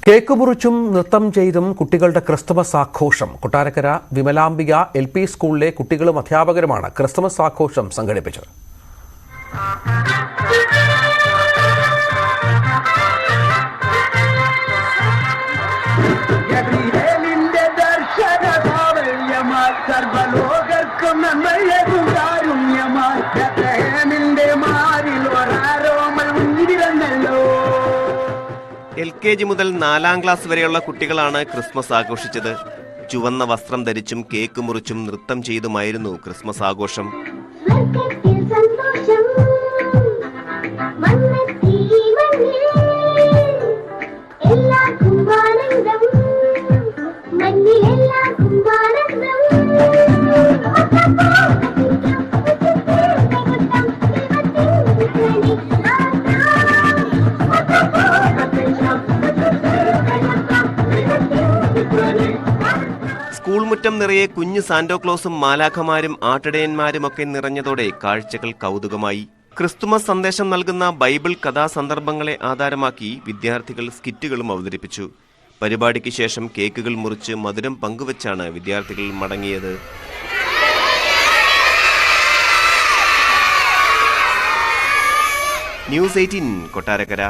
Cake മുറിച്ചും നൃത്തം ചെയ്തും കുട്ടികളുടെ ക്രിസ്തുമസ് ആഘോഷം. കൊട്ടാരക്കര വിമലാംബിക LP സ്കൂളിലെ കുട്ടികളും അധ്യാപകരുമാണ് ക്രിസ്തുമസ് ആഘോഷം സംഘടിപ്പിച്ചത്. LKG മുതൽ 4ാം ക്ലാസ് വരെയുള്ള കുട്ടികളാണ് ക്രിസ്മസ് ആഘോഷിച്ചത്. ചുവന്ന വസ്ത്രം ധരിച്ചും കേക്ക് മുറിച്ചും നൃത്തം ചെയ്തുമായിരുന്നു ക്രിസ്മസ് ആഘോഷം. സ്കൂൾ മുറ്റം നിറയെ കുഞ്ഞു സാന്റോക്ലോസും മാലാഖമാരും ആട്ടിടയന്മാരുമൊക്കെ നിറഞ്ഞതോടെ കാഴ്ചകൾ കൗതുകമായി. ക്രിസ്തുമസ് സന്ദേശം നൽകുന്ന ബൈബിൾ കഥാസന്ദർഭങ്ങളെ ആധാരമാക്കി വിദ്യാർത്ഥികൾ സ്കിറ്റുകളും അവതരിപ്പിച്ചു. പരിപാടിക്ക് ശേഷം കേക്കുകൾ മുറിച്ച് മധുരം പങ്കുവച്ചാണ് വിദ്യാർത്ഥികൾ മടങ്ങിയത്. ന്യൂസ് 18 കൊട്ടാരക്കര.